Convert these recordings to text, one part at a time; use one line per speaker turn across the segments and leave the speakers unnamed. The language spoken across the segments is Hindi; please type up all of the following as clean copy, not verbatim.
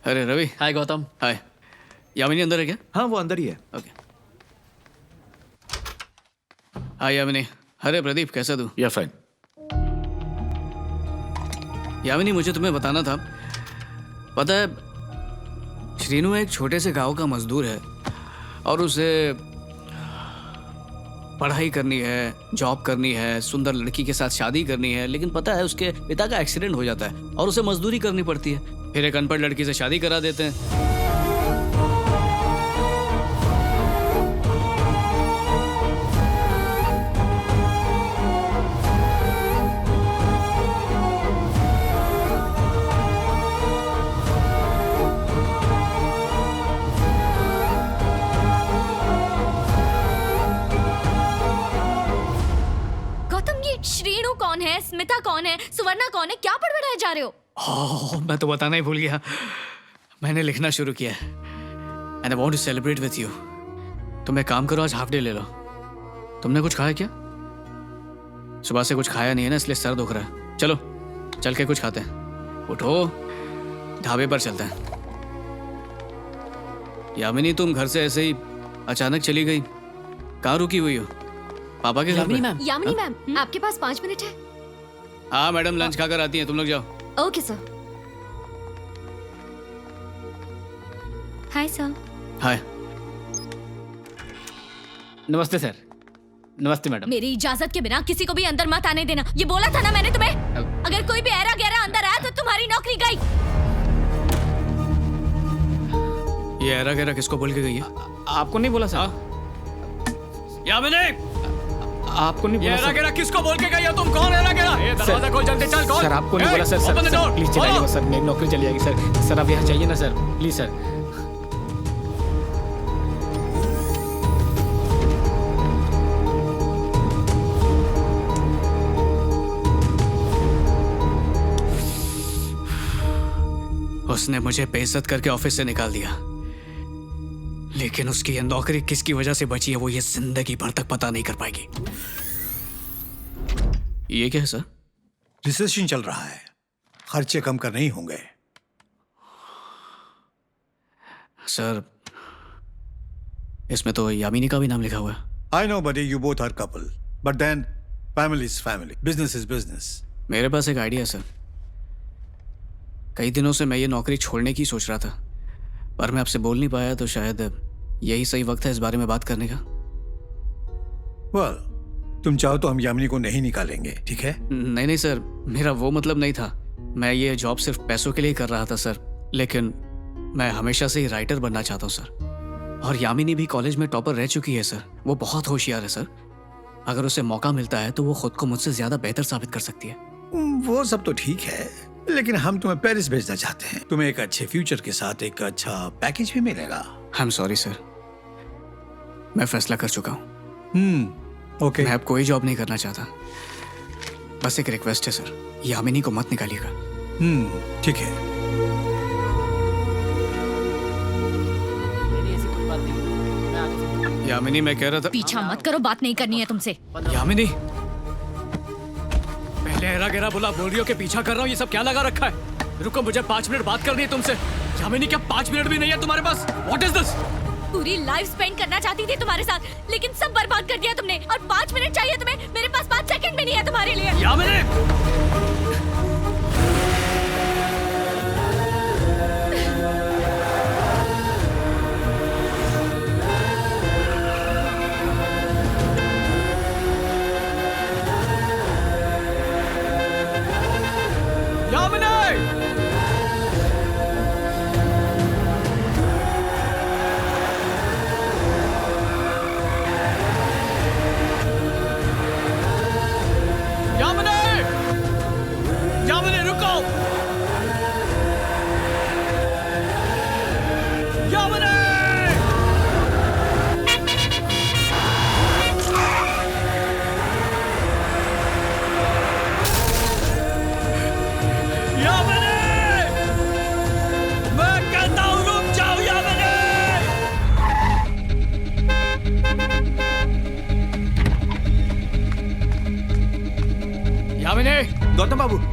अरे रवि।
हाय गौतम।
हाय। यामिनी अंदर है क्या?
हाँ वो अंदर ही है।
ओके। हाय यामिनी। अरे प्रदीप, कैसा तू?
या फाइन।
यामिनी, मुझे तुम्हें बताना था, पता है श्रीनू एक छोटे से गांव का मजदूर है और उसे पढ़ाई करनी है, जॉब करनी है, सुंदर लड़की के साथ शादी करनी है, लेकिन पता है उसके पिता का एक्सीडेंट हो जाता है और उसे मजदूरी करनी पड़ती है। फिर एक अनपढ़ लड़की से शादी करा देते हैं।
श्रीनू कौन है, स्मिता कौन है, सुवर्णा कौन है, क्या पढ़ाए जा रहे हो?
मैं तो बताना ही भूल गया, मैंने लिखना शुरू किया है and I want to celebrate with you. तुम एक काम करो, आज हाफ डे ले लो। तुमने कुछ खाया क्या? सुबह से कुछ खाया नहीं है ना, इसलिए सर दुख रहा है। चलो चल के कुछ खाते हैं। उठो, ढाबे पर चलते हैं। यामिनी, तुम घर से ऐसे ही अचानक चली गई, कहाँ रुकी हुई हो? पापा के घर पे?
यामिनी मैम, आपके पास 5 मिनट है?
हाँ मैडम, लंच खाकर आती हैं, तुम लोग जाओ।
Okay sir. Hi sir.
Hi.
नमस्ते सर। नमस्ते मैडम।
मेरी इजाजत के बिना किसी को भी अंदर मत आने देना, ये बोला था ना मैंने तुम्हें। अगर कोई भी ऐरा गैरा अंदर आया तो तुम्हारी नौकरी गई।
ये ऐरा गैरा किसको बोल के गई है?
आपको नहीं बोला सर।
यामिनी,
आपको नहीं बोला
ऐरा
सर।
गैरा किसको बोल के गई हो? तुम कौन ऐरा गैरा? ये दरवाजा खोल, जल्दी चल खोल।
सर आपको नहीं बोला सर। सर प्लीज चलाइए सर, मेरी नौकरी चली जाएगी सर। सर आप यहाँ चाहिए ना सर, प्लीज सर।
उसने मुझे बेइज्जत करके ऑफिस से निकाल दिया, लेकिन उसकी ये नौकरी किसकी वजह से बची है वो ये जिंदगी भर तक पता नहीं कर पाएगी। ये क्या है सर?
रिसेशन चल रहा है, खर्चे कम करने ही होंगे।
सर इसमें तो यामिनी का भी नाम लिखा हुआ है।
I know buddy, you both are couple, but then family is family, business is business.
मेरे पास एक आइडिया है सर। कई दिनों से मैं ये नौकरी छोड़ने की सोच रहा था, पर मैं आपसे बोल नहीं पाया, तो शायद यही सही वक्त है इस बारे में बात करने का।
वेल, तुम चाहो तो हम यामिनी को नहीं निकालेंगे, ठीक है?
नहीं नहीं सर, मेरा वो मतलब नहीं था। मैं ये जॉब सिर्फ पैसों के लिए कर रहा था सर, लेकिन मैं हमेशा से ही राइटर बनना चाहता हूँ सर। और यामिनी भी कॉलेज में टॉपर रह चुकी है सर, वो बहुत होशियार है सर। अगर उसे मौका मिलता है तो वो खुद को मुझसे ज्यादा बेहतर साबित कर सकती है।
वो सब तो ठीक है, लेकिन हम तुम्हें पेरिस भेजना चाहते हैं। तुम्हें एक अच्छे फ्यूचर के साथ एक अच्छा पैकेज भी मिलेगा।
आई एम सॉरी सर, मैं फैसला कर चुका हूँ।
ओके।
मैं अब कोई जॉब नहीं करना चाहता। बस एक रिक्वेस्ट है सर, यामिनी को मत निकालिएगा।
ठीक है।
यामिनी, मैं कह रहा था।
पीछा मत करो, बात नहीं करनी है तुमसे।
यामिनी, पहले ऐरा गैरा बोला, बोल रही हो कि पीछा कर रहा हूँ, ये सब क्या लगा रखा है? रुको, मुझे 5 मिनट बात करनी है तुमसे। यामिनी, क्या 5 मिनट भी नहीं है तुम्हारे पास? What is this?
पूरी लाइफ स्पेंड करना चाहती थी तुम्हारे साथ, लेकिन सब बर्बाद कर दिया तुमने। और 5 मिनट चाहिए तुम्हें, मेरे पास 5 सेकंड भी नहीं है तुम्हारे लिए।
यामिनी!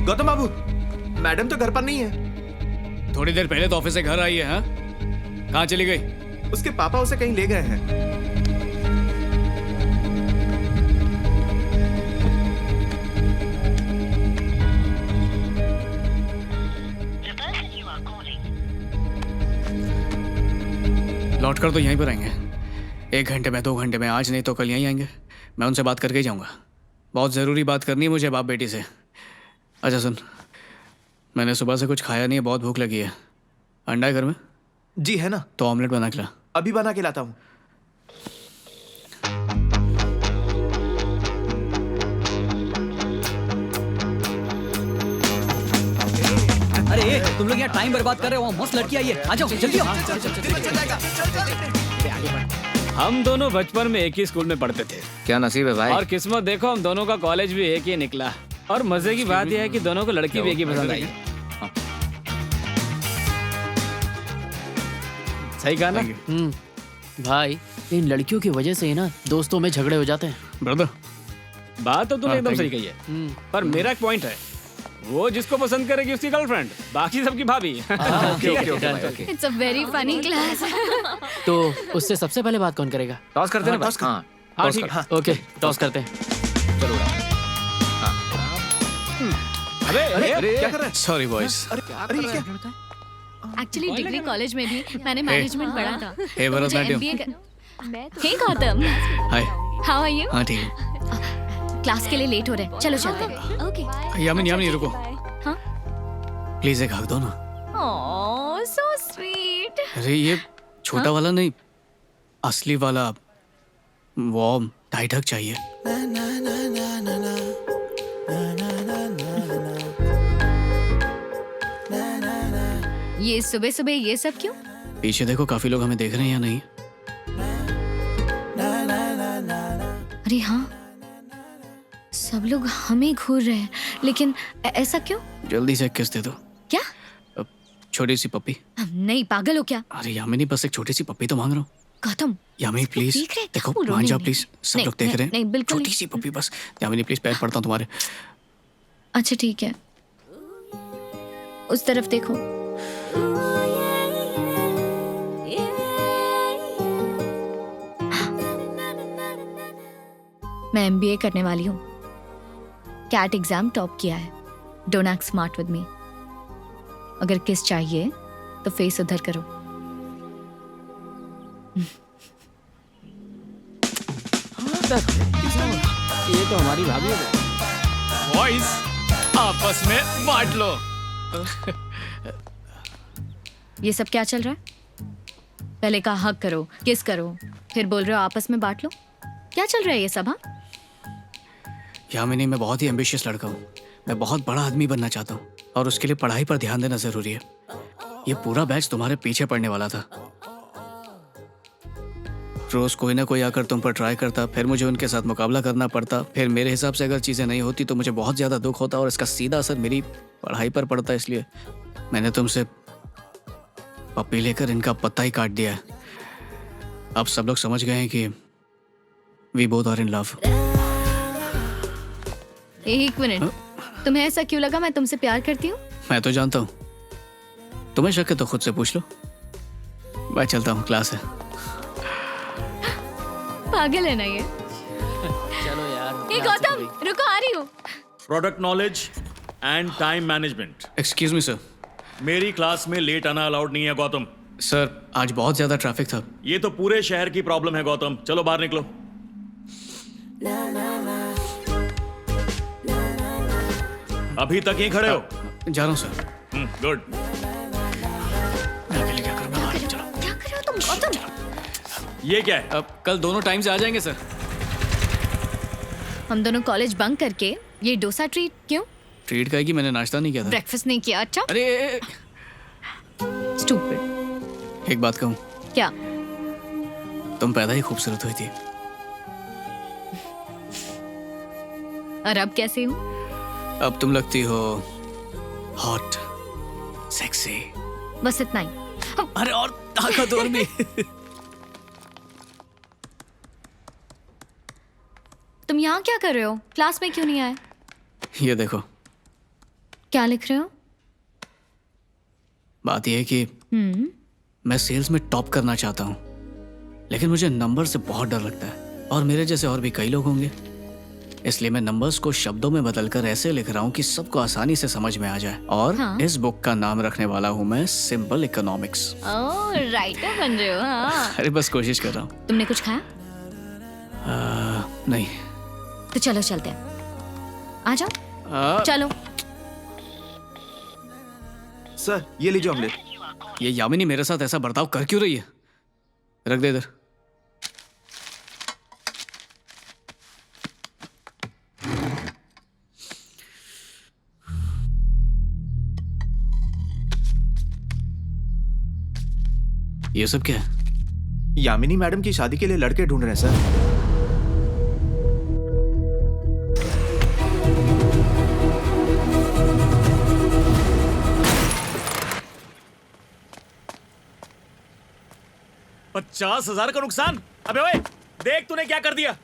गौतम बाबू, मैडम तो घर पर नहीं है।
थोड़ी देर पहले तो ऑफिस से घर आई है, हाँ? कहाँ चली गई?
उसके पापा उसे कहीं ले गए हैं।
लौट कर तो यहीं पर आएंगे। 1 घंटे में, 2 घंटे में, आज नहीं तो कल यहीं आएंगे। मैं उनसे बात करके ही जाऊँगा। बहुत ज़रूरी बात करनी है मुझे बाप बेटी से। अच्छा सुन, मैंने सुबह से कुछ खाया नहीं है, बहुत भूख लगी है। अंडा है घर में?
जी है ना,
तो ऑमलेट बना के ला।
अभी बना के लाता हूँ।
अरे तुम लोग यहाँ टाइम बर्बाद कर रहे हो, मस्त लड़की आई है, आ जाओ जल्दी आओ।
हम दोनों बचपन में एक ही स्कूल में पढ़ते थे
क्या नसीब है भाई।
और किस्मत देखो हम दोनों का कॉलेज भी एक ही निकला। और मजे की बात यह है कि दोनों को लड़की भी एक ही पसंद आई। सही कहा ना?
भाई इन लड़कियों की वजह से ही ना दोस्तों में झगड़े हो जाते हैं।
ब्रदर,
बात तो तुमने एकदम सही कही है, पर मेरा एक पॉइंट है, वो जिसको पसंद करेगी उसकी गर्लफ्रेंड, बाकी सबकी भाभी।
It's a very funny class.
तो उससे सबसे पहले बात कौन करेगा?
टॉस करते हैं ना। हाँ
हाँ ठीक है।
ओके टॉस करते हैं।
अरे
क्या कर रहा है?
Sorry boys.
अरे ये क्या?
एक्चुअली डिग्री कॉलेज में भी मैंने मैनेजमेंट पढ़ा था।
Hey Bharatanatyam.
Hey Gautam,
hi.
How are you?
हाँ ठीक है।
क्लास के लिए लेट हो रहे हैं, चलो चलते हैं। ओके।
यामिनी रुको,
हाँ?
प्लीज एक हक दो ना।
ओह सो स्वीट।
अरे ये छोटा वाला नहीं, असली वाला वार्म टाइट हक चाहिए।
ये सुबह सुबह ये सब क्यों?
पीछे देखो, काफी लोग हमें देख रहे हैं या नहीं?
अरे हाँ, सब लोग हमें घूर रहे हैं, लेकिन ऐसा क्यों?
जल्दी से एक किस दे दो।
क्या?
अब छोटी सी पप्पी।
नहीं, पागल हो क्या?
अरे यामिनी, बस एक छोटी सी पप्पी तो मांग रहा हूँ।
गौतम,
यामिनी प्लीज
देख रहे हैं,
देखो,
क्या बोल रहे हो?
मान जाओ
नहीं,
प्लीज, सब
नहीं,
लोग देख रहे हैं।
नहीं, बिल्कुल
छोटी
नहीं।
सी पप्पी बस। यामिनी प्लीज, पैर पड़ता हूँ तुम्हारे।
अच्छा ठीक है, उस तरफ देखो। मैं MBA करने वाली हूँ। कैट एग्जाम टॉप किया है। Don't act smart with me. अगर किस चाहिए तो फेस उधर करो।
ये तो हमारी भाभी है।
बॉयज आपस में बांट लो।
ये सब क्या चल रहा है? पहले कहा हक करो, किस करो, फिर बोल रहे हो आपस में बांट लो। क्या चल रहा है ये सब? हाँ,
यामिनी, मैं बहुत ही एम्बिशियस लड़का हूँ। मैं बहुत बड़ा आदमी बनना चाहता हूँ और उसके लिए पढ़ाई पर ध्यान देना जरूरी है। ये पूरा बैच तुम्हारे पीछे पड़ने वाला था। रोज कोई ना कोई आकर तुम पर ट्राई करता, फिर मुझे उनके साथ मुकाबला करना पड़ता। फिर मेरे हिसाब से अगर चीज़ें नहीं होती तो मुझे बहुत ज़्यादा दुख होता और इसका सीधा असर मेरी पढ़ाई पर पड़ता। इसलिए मैंने तुमसे पप्पी लेकर इनका पत्ता ही काट दिया है। अब सब लोग समझ गए हैं कि we both are in love.
एक मिनट, तुम्हें ऐसा क्यों लगा मैं तुमसे प्यार करती हूँ?
मैं तो जानता हूँ। तुम्हें शक है तो खुद से पूछ लो। मैं चलता हूँ, क्लास है।
पागल है ना ये?
चलो यार।
ए गौतम, रुको, आ रही हूँ।
Product knowledge and time management.
Excuse me sir.
मेरी क्लास में लेट आना अलाउड नहीं है गौतम।
सर, आज बहुत ज़्यादा ट्रैफिक था।
ये तो पूरे शहर की प्रॉब्लम है गौतम। चलो बाहर निकलो। अभी तक यहीं खड़े हो?
जा रहा हूँ सर।
गुड।
मैं अकेले क्या करूँ? मैं बाहर चलो।
क्या कर रहे हो तुम गौतम?
ये क्या है?
अब कल दोनों टाइम से आ जाएंगे सर।
हम दोनों कॉलेज बंक करके ये डोसा ट्रीट क्यों?
ट्रीट कहेगी, मैंने नाश्ता नहीं किया था।
ब्रेकफास्ट नहीं किया? अच्छा,
अरे
स्टूपिड।
एक बात कहूँ,
क्या?
तुम पैदा ही खूबसूरत हुई थी।
और अब कैसे हूँ?
अब तुम लगती हो हॉट, सेक्सी।
बस इतना ही।
अरे और ताकतवर भी।
तुम यहाँ क्या कर रहे हो? क्लास में क्यों नहीं आए?
ये देखो।
क्या लिख रहे हो?
बात यह है कि मैं सेल्स में टॉप करना चाहता हूँ, लेकिन मुझे नंबर से बहुत डर लगता है और मेरे जैसे और भी कई लोग होंगे। इसलिए मैं नंबर्स को शब्दों में बदलकर ऐसे लिख रहा हूँ कि सबको आसानी से समझ में आ जाए। और इस बुक का नाम रखने वाला हूँ मैं सिंपल इकोनॉमिक्स।
ओह, राइटर बन रहे हो? हाँ।
अरे बस कोशिश कर रहा हूँ।
तुमने कुछ खाया?
नहीं।
तो चलो चलते हैं, आ जाओ। चलो।
सर ये लीजिए ऑमलेट।
ये यामिनी मेरे साथ ऐसा बर्ताव कर क्यों रही है? रख दे इधर। ये सब क्या है?
यामिनी मैडम की शादी के लिए लड़के ढूंढ रहे हैं सर।
$50,000 का नुकसान। अबे ओए, देख तूने क्या कर दिया।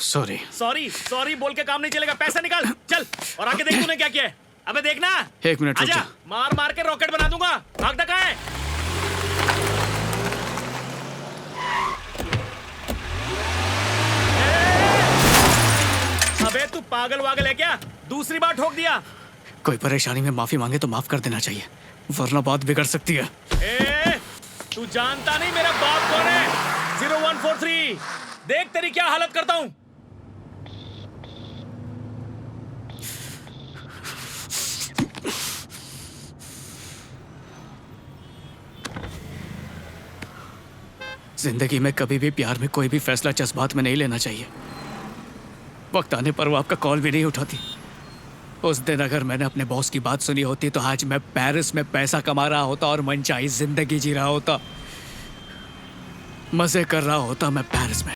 सॉरी।
सॉरी सॉरी बोल के काम नहीं चलेगा, पैसा निकाल चल और आके देख तूने क्या किया है। अबे देखना।
एक मिनट रुक
आजा,
जा।
मार मार के रॉकेट बना दूंगा। भाग कहाँ है? अबे तू पागल वागल है क्या? दूसरी बार ठोक दिया।
कोई परेशानी में माफी मांगे तो माफ कर देना चाहिए, वरना बात बिगड़ सकती है।
ए, तू जानता नहीं मेरा बाप कौन है? 0143 देख तेरी क्या हालत करता हूं।
जिंदगी में कभी भी प्यार में कोई भी फैसला जज्बात में नहीं लेना चाहिए। वक्त आने पर वो आपका कॉल भी नहीं उठाती। उस दिन अगर मैंने अपने बॉस की बात सुनी होती तो आज मैं पेरिस में पैसा कमा रहा होता और मनचाही जिंदगी जी रहा होता, मजे कर रहा होता मैं पेरिस में।